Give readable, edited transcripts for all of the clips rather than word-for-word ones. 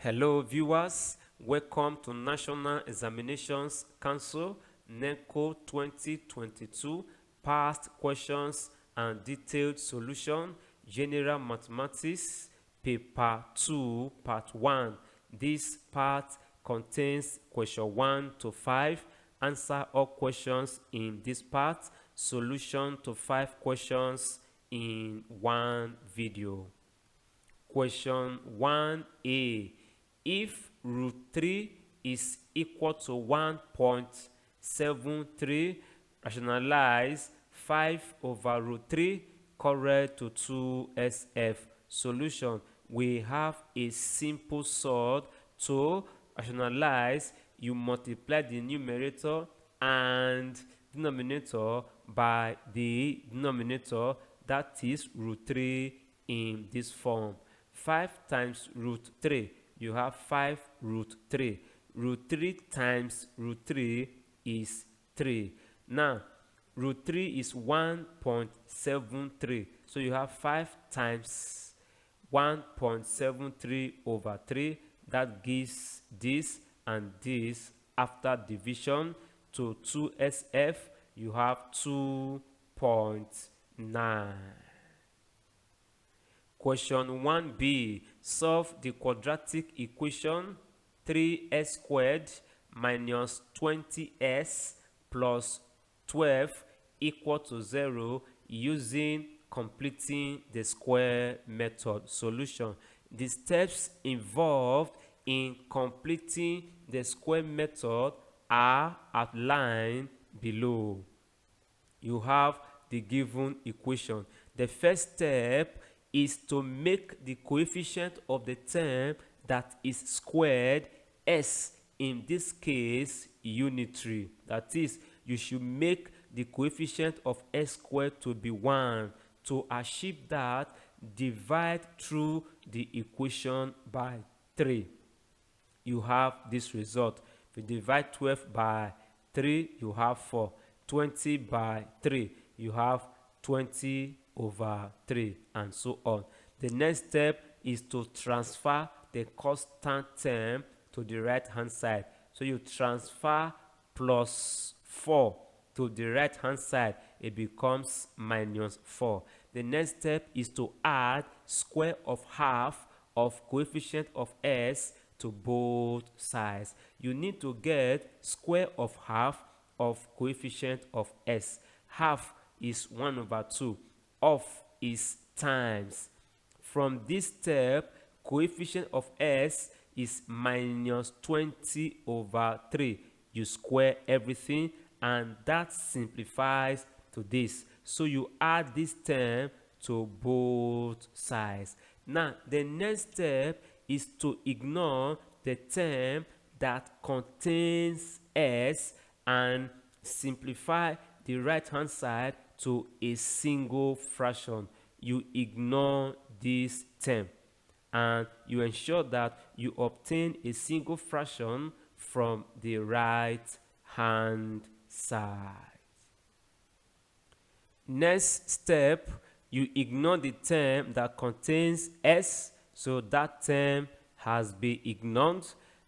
Hello viewers, welcome to National Examinations Council NECO 2022 Past Questions and Detailed Solution General Mathematics Paper 2 Part 1. This part contains question 1 to 5. Answer all questions in this part. Solution to 5 questions in one video. Question 1a. If root 3 is equal to 1.73, rationalize 5 over root 3 correct to 2SF. Solution: we have a simple solve. To rationalize, you multiply the numerator and denominator by the denominator, that is root 3 in this form. 5 times root 3, you have 5 root 3. Root 3 times root 3 is 3. Now, root 3 is 1.73. So you have 5 times 1.73 over 3. That gives this and this. After division to 2SF, you have 2.9. Question 1b. Solve the quadratic equation 3s squared minus 20s plus 12 equal to 0 using completing the square method. Solution: the steps involved in completing the square method are outlined below. You have the given equation. The first step is to make the coefficient of the term that is squared s, in this case unitary. That is, you should make the coefficient of s squared to be 1. To achieve that, divide through the equation by 3. You have this result. If you divide 12 by 3, you have 4. 20 by 3, you have 20 over 3, and so on. The next step is to transfer the constant term to the right hand side. So you transfer plus 4 to the right hand side, it becomes minus 4. The next step is to add square of half of coefficient of s to both sides. You need to get square of half of coefficient of s. Half is 1 over 2. Of is times. From this step, coefficient of s is minus 20 over 3. You square everything and that simplifies to this. So you add this term to both sides. Now, the next step is to ignore the term that contains s and simplify the right hand side to a single fraction. You ignore this term and you ensure that you obtain a single fraction from the right hand side. Next step, you ignore the term that contains s, so that term has been ignored,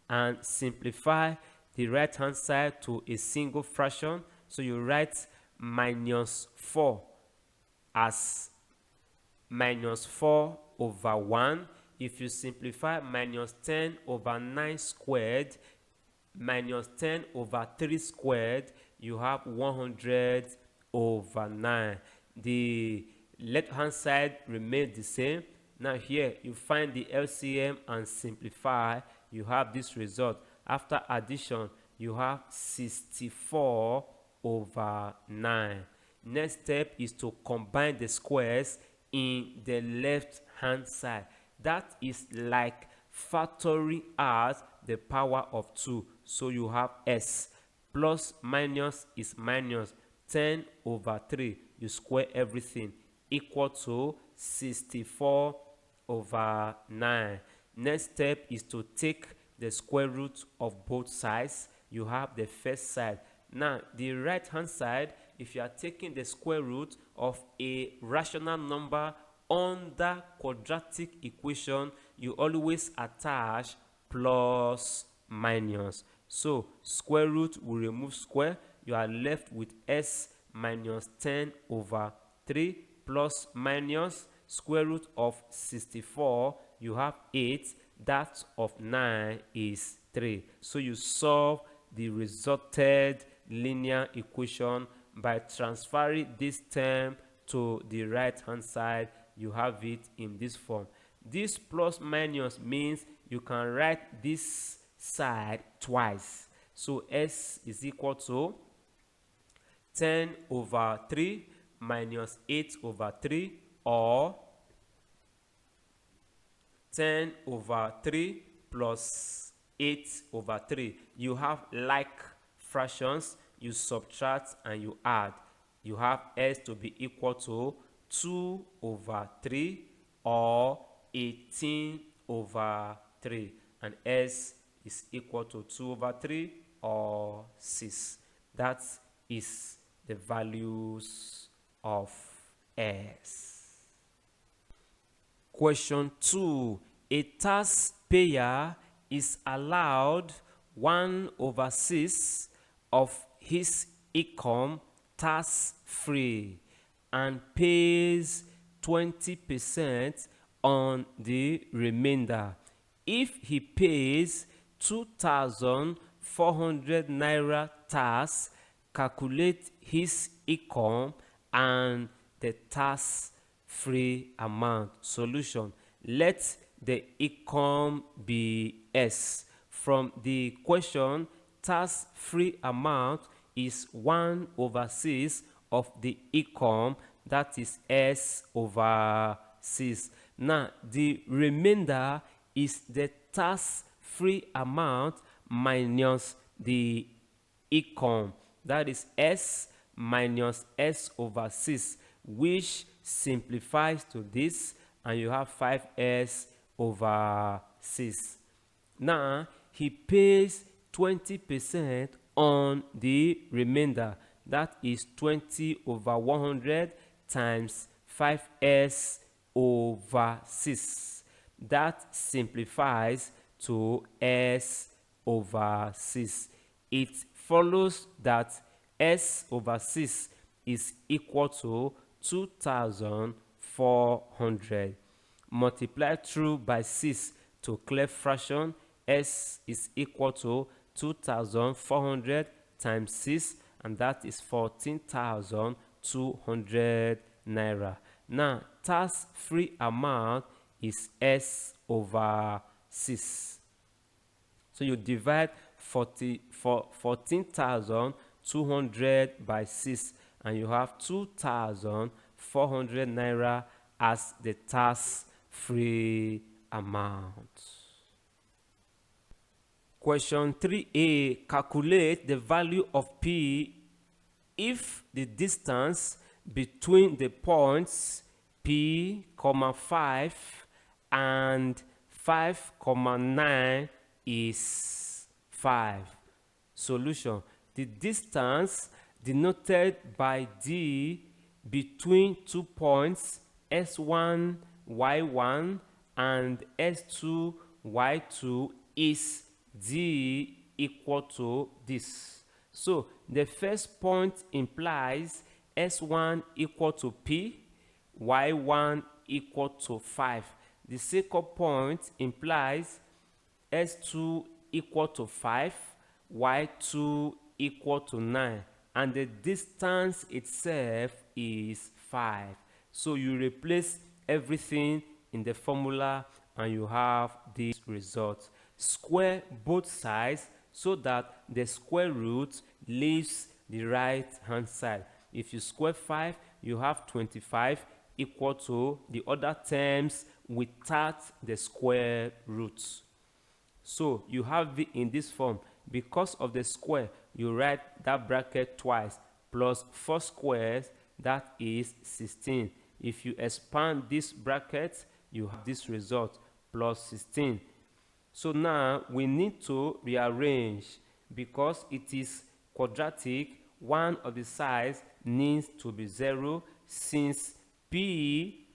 and simplify the right hand side to a single fraction. So you write minus 4 as minus 4 over 1. If you simplify minus 10 over 9 squared minus 10 over 3 squared, you have 100 over 9. The left hand side remains the same. Now here you find the LCM and simplify, you have this result. After addition, you have 64 over 9. Next step is to combine the squares in the left hand side. That is like factoring out the power of 2. So you have s. Plus minus is minus. 10 over 3, you square everything, equal to 64 over 9. Next step is to take the square root of both sides. You have the first side. Now, the right hand side, if you are taking the square root of a rational number under quadratic equation, you always attach plus minus. So square root will remove square. You are left with s minus 10 over 3 plus minus square root of 64. You have 8. That of 9 is 3. So you solve the resulted linear equation by transferring this term to the right hand side. You have it in this form. This plus minus means you can write this side twice. So s is equal to 10 over 3 minus 8 over 3, or 10 over 3 plus 8 over 3. You have like fractions, you subtract and you add. You have s to be equal to 2 over 3 or 18 over 3, and s is equal to 2 over 3 or 6. That is the values of s. Question 2. A taxpayer is allowed 1 over 6 of his income tax-free and pays 20% on the remainder. If he pays 2,400 naira tax, calculate his income and the tax-free amount. Solution: let the income be s. From the question, tax-free amount is 1 over 6 of the income, that is s over 6. Now the remainder is the tax-free amount minus the income, that is s minus s over 6, which simplifies to this, and you have 5s over 6. Now he pays 20% on the remainder, that is 20 over 100 times 5s over 6. That simplifies to s over 6. It follows that s over 6 is equal to 2,400. Multiply through by 6 to clear fraction. S is equal to 2,400 times 6, and that is 14,200 naira. Now tax-free amount is s over 6. So you divide 14,200 by 6, and you have 2,400 naira as the tax-free amount. Question 3a. Calculate the value of P if the distance between the points P, 5 and 5, 9 is 5. Solution: the distance denoted by D between 2 points S1, Y1 and S2, Y2 is D equal to this. So the first point implies S1 equal to P, Y1 equal to 5. The second point implies S2 equal to 5, Y2 equal to 9, and the distance itself is 5. So you replace everything in the formula and you have this result. Square both sides so that the square root leaves the right hand side. If you square 5, you have 25 equal to the other terms without the square roots. So you have it in this form. Because of the square, you write that bracket twice, plus 4 squares, that is 16. If you expand this bracket, you have this result, plus 16. So now we need to rearrange. Because it is quadratic, one of the sides needs to be 0. Since P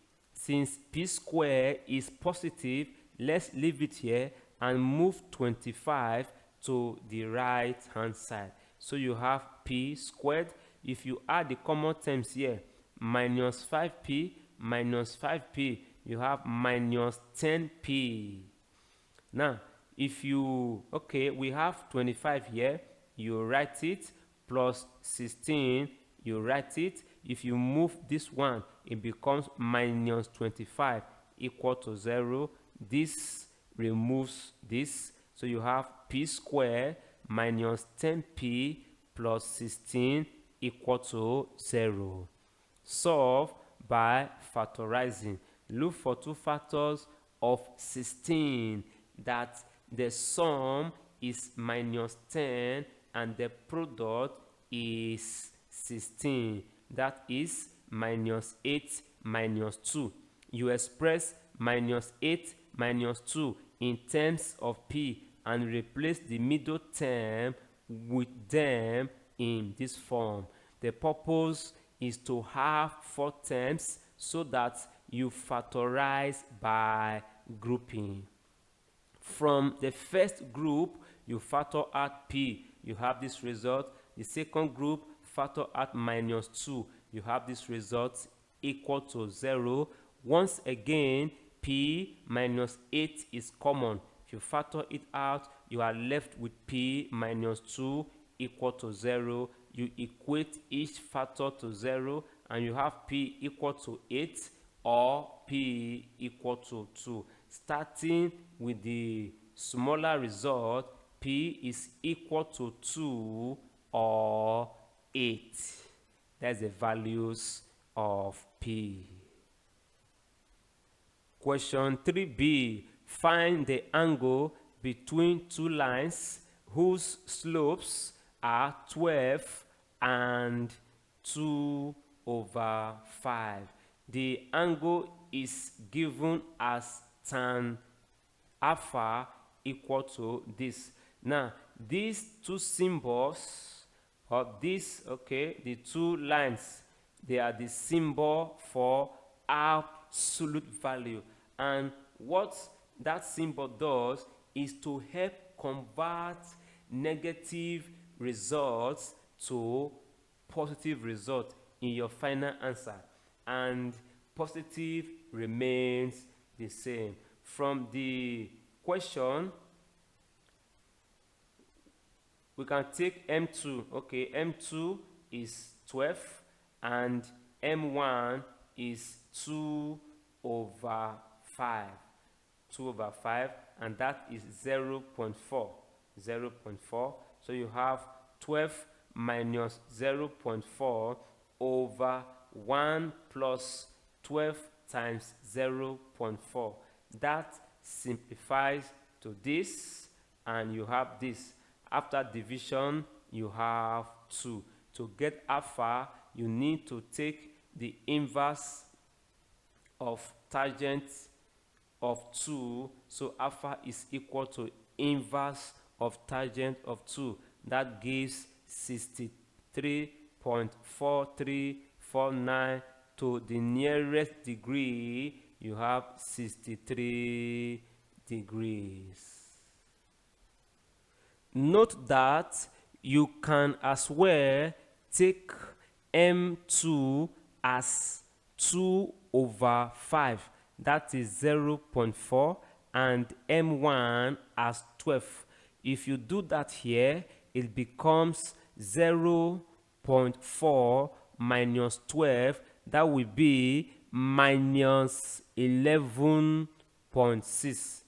square is positive, let's leave it here and move 25 to the right hand side. So you have p squared. If you add the common terms here, minus 5p minus 5p, you have minus 10p. Now, if you, okay, we have 25 here, you write it, plus 16, you write it. If you move this one, it becomes minus 25 equal to 0. This removes this, so you have p squared minus 10p plus 16 equal to 0. Solve by factorizing. Look for two factors of 16 that the sum is minus 10 and the product is 16. That is minus 8 minus 2. You express minus 8 minus 2 in terms of p and replace the middle term with them in this form. The purpose is to have 4 terms so that you factorize by grouping. From the first group, you factor out p, you have this result. The second group, factor out minus 2, you have this result equal to 0. Once again, p minus 8 is common. If you factor it out, you are left with p minus 2 equal to 0. You equate each factor to 0 and you have p equal to 8 or p equal to 2. Starting with the smaller result, p is equal to 2 or 8. That's the values of p. Question 3b. Find the angle between two lines whose slopes are 12 and 2/5. The angle is given as tan alpha equal to this. Now, these two symbols of this, okay, the two lines, they are the symbol for absolute value. And what that symbol does is to help convert negative results to positive results in your final answer, and positive remains the same. From the question, we can take M2. Okay, M2 is 12 and M1 is 2/5. 2/5, and that is 0.4. 0.4. So you have 12 minus 0.4 over 1 plus 12 times 0.4. That simplifies to this, and you have this. After division, you have 2. To get alpha, you need to take the inverse of tangent of 2. So alpha is equal to inverse of tangent of 2. That gives 63.4349. To the nearest degree, you have 63 degrees. Note that you can as well take M2 as 2/5. That is 0.4, and M1 as 12. If you do that here, it becomes 0.4 minus 12. That will be minus 11.6.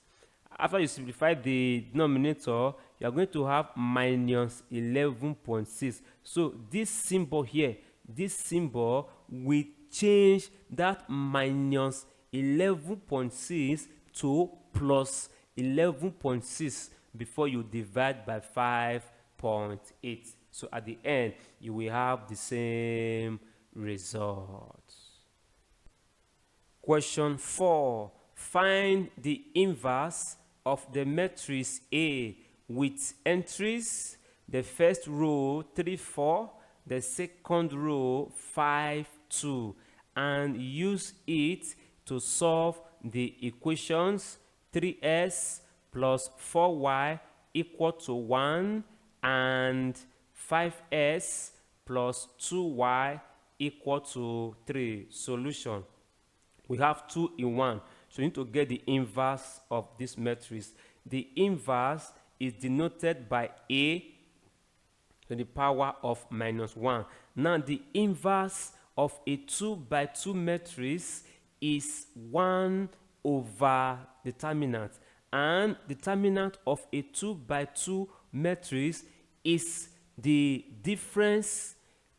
After you simplify the denominator, you are going to have minus 11.6. So this symbol here, this symbol will change that minus 11.6 to plus 11.6 before you divide by 5.8. So at the end, you will have the same result. Question 4. Find the inverse of the matrix A with entries: the first row 3, 4, the second row 5, 2, and use it to solve the equations 3s plus 4y equal to 1, and 5s plus 2y equal to 3. Solution. We have 2 in 1. So you need to get the inverse of this matrix. The inverse is denoted by a to the power of minus 1. Now the inverse of a 2 by 2 matrix is 1 over determinant, and determinant of a 2 by 2 matrix is the difference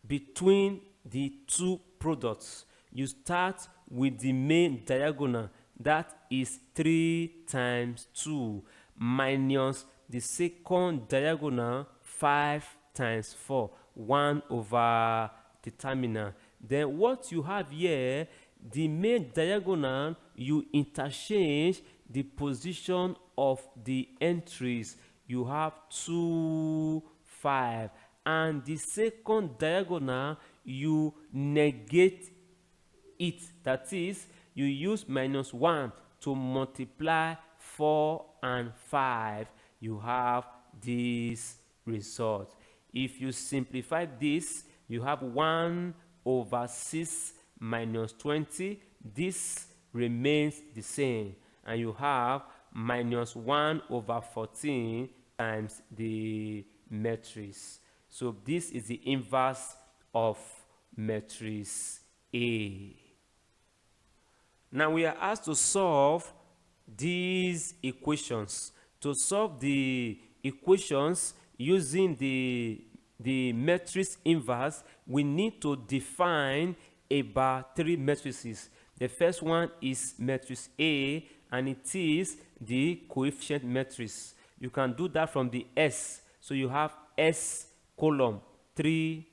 between the two products. You start with the main diagonal, that is 3 times 2, minus the second diagonal, 5 times 4, 1 over determinant. Then what you have here, the main diagonal, you interchange the position of the entries. You have 2, 5, and the second diagonal, you negate it. That is, you use minus 1 to multiply 4 and 5. You have this result. If you simplify this, you have 1 over 6 minus 20. This remains the same, and you have minus 1 over 14 times the matrix. So this is the inverse of matrix A. Now we are asked to solve these equations. To solve the equations using the matrix inverse, we need to define about 3 matrices. The first one is matrix A, and it is the coefficient matrix. You can do that from the S. So you have S column 3,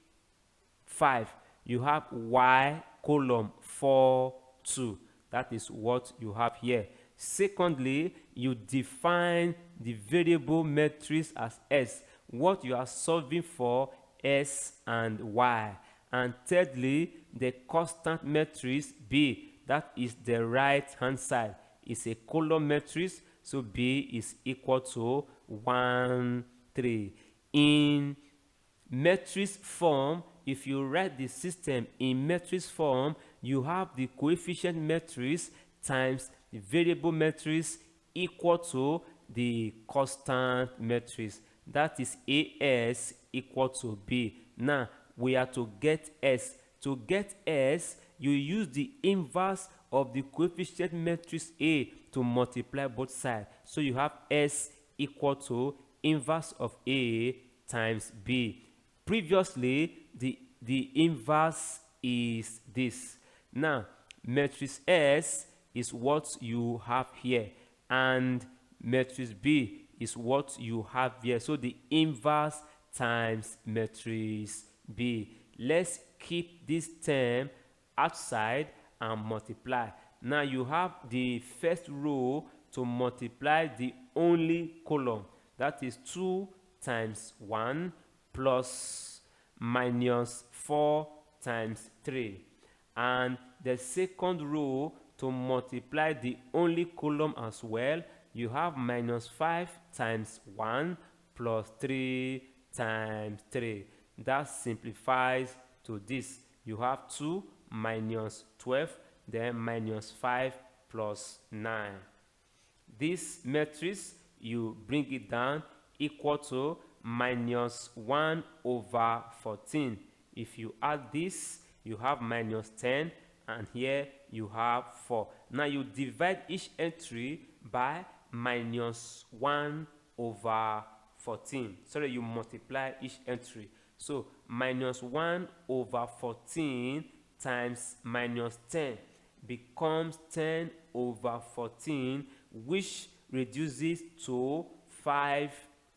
5. You have Y column 4, 2. That is what you have here. Secondly, you define the variable matrix as S, what you are solving for, S and Y. And thirdly, the constant matrix B, that is the right hand side, is a column matrix, so B is equal to 1, 3. In matrix form, if you write the system in matrix form, you have the coefficient matrix times the variable matrix equal to the constant matrix. That is AS equal to B. Now, we are to get S. To get S, you use the inverse of the coefficient matrix A to multiply both sides. So you have S equal to inverse of A times B. Previously, the inverse is this. Now, matrix S is what you have here, and matrix B is what you have here. So the inverse times matrix B. Let's keep this term outside and multiply. Now you have the first row to multiply the only column. That is 2 times 1 plus minus 4 times 3. And the second row to multiply the only column as well. You have minus 5 times 1 plus 3 times 3. That simplifies to this. You have 2 minus 12, then minus 5 plus 9. This matrix, you bring it down, equal to minus 1 over 14. If you add this, you have minus 10, and here you have 4. Now you divide each entry by minus 1 over 14. Sorry, you multiply each entry. So minus 1 over 14 times minus 10 becomes 10 over 14, which reduces to 5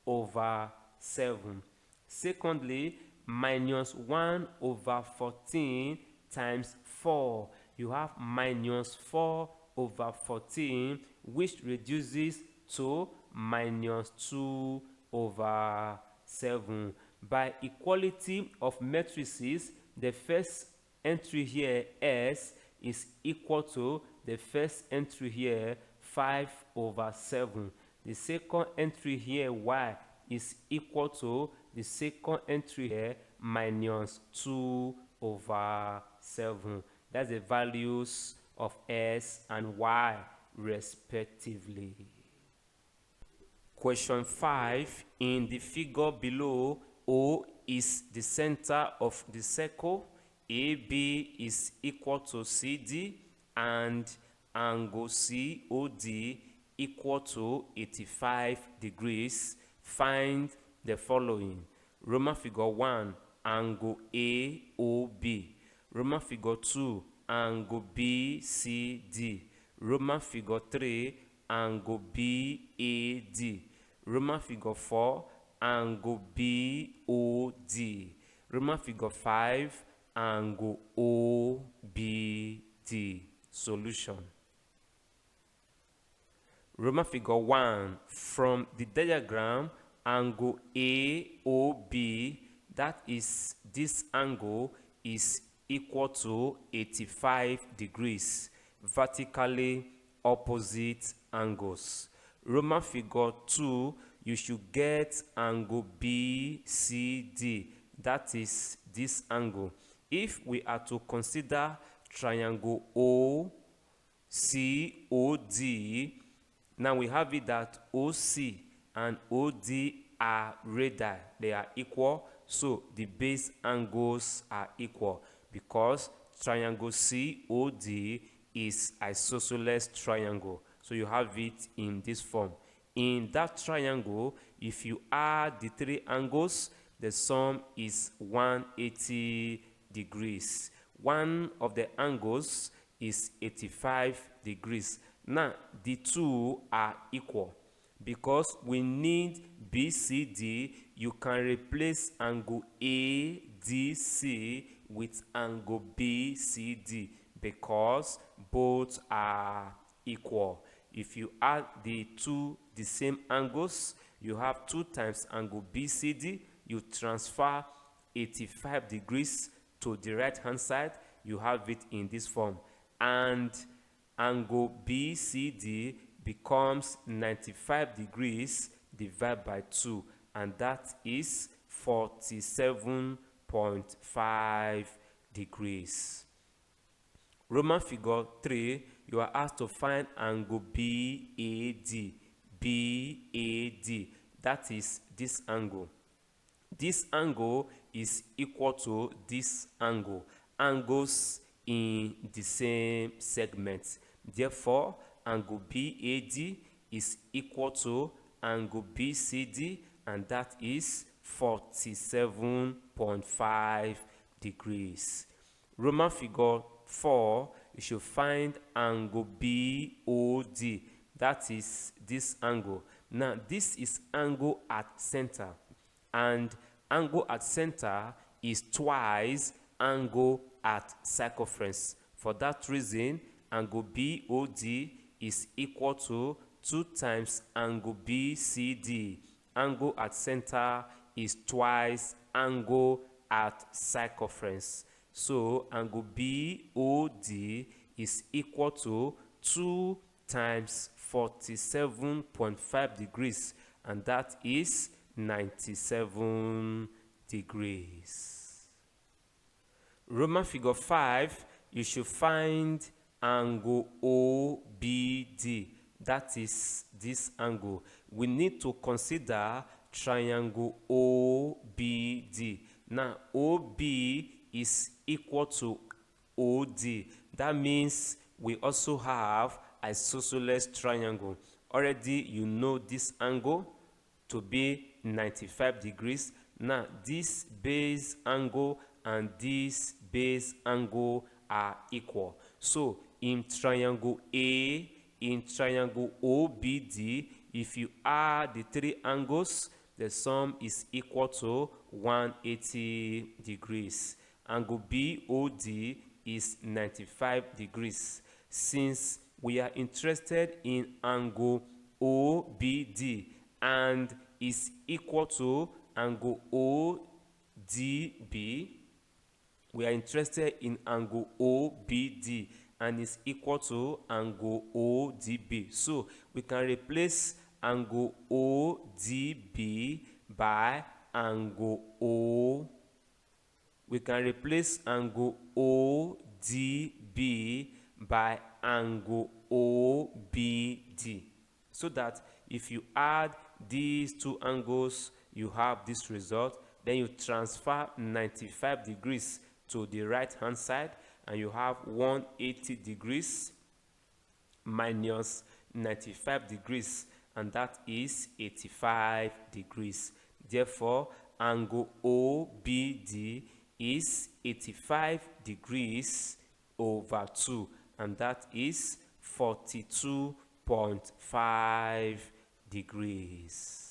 over 7. Secondly, minus 1 over 14 times 4. You have minus 4 over 14, which reduces to minus 2 over 7. By equality of matrices, the first entry here, S, is equal to the first entry here, 5 over 7. the second entry here, y, is equal to the second entry here minus 2 over 7. That's the values of s and y respectively. Question 5. In the figure below, O is the center of the circle, AB is equal to CD, and angle COD equal to 85 degrees. Find the following. Roman figure 1, angle AOB. Roman figure 2, angle BCD. Roman figure 3, angle BAD. Roman figure 4, angle BOD. Roman figure 5, angle OBD. Solution. Roman figure 1, from the diagram, angle AOB, that is this angle, is equal to 85 degrees, vertically opposite angles. Roman figure 2, you should get angle BCD, that is this angle. If we are to consider triangle OCOD, now we have it that OC and OD are radii, they are equal, so the base angles are equal because triangle COD is isosceles triangle. So you have it in this form. In that triangle, if you add the three angles, the sum is 180 degrees. One of the angles is 85 degrees. Now, the two are equal. Because we need BCD, you can replace angle ADC with angle BCD because both are equal. If you add the same angles, you have 2 times angle BCD, you transfer 85 degrees to the right hand side, you have it in this form. And angle BCD becomes 95 degrees divided by 2, and that is 47.5 degrees. Roman figure 3, you are asked to find angle BAD. BAD, that is this angle. This angle is equal to this angle. Angles in the same segment. Therefore, angle BAD is equal to angle BCD, and that is 47.5 degrees. Roman figure 4, you should find angle BOD, that is this angle. Now, this is angle at center, and angle at center is twice angle at circumference. For that reason, angle BOD is equal to 2 times angle BCD. Angle at center is twice angle at circumference. So angle BOD is equal to 2 times 47.5 degrees, and that is 97 degrees. Roman figure 5, you should find angle OBD, that is this angle. We need to consider triangle OBD. Now, OB is equal to OD. That means we also have isosceles triangle. Already you know this angle to be 95 degrees. Now, this base angle and this base angle are equal. So, in triangle A, in triangle OBD, if you add the 3 angles, the sum is equal to 180 degrees. Angle BOD is 95 degrees. Since we are interested in angle OBD and is equal to angle ODB, we are interested in angle OBD and is equal to angle ODB. So we can replace angle ODB by angle O. We can replace angle ODB by angle OBD, so that if you add these two angles, you have this result. Then you transfer 95 degrees to the right hand side, and you have 180 degrees minus 95 degrees, and that is 85 degrees. Therefore, angle OBD is 85 degrees over 2, and that is 42.5 degrees.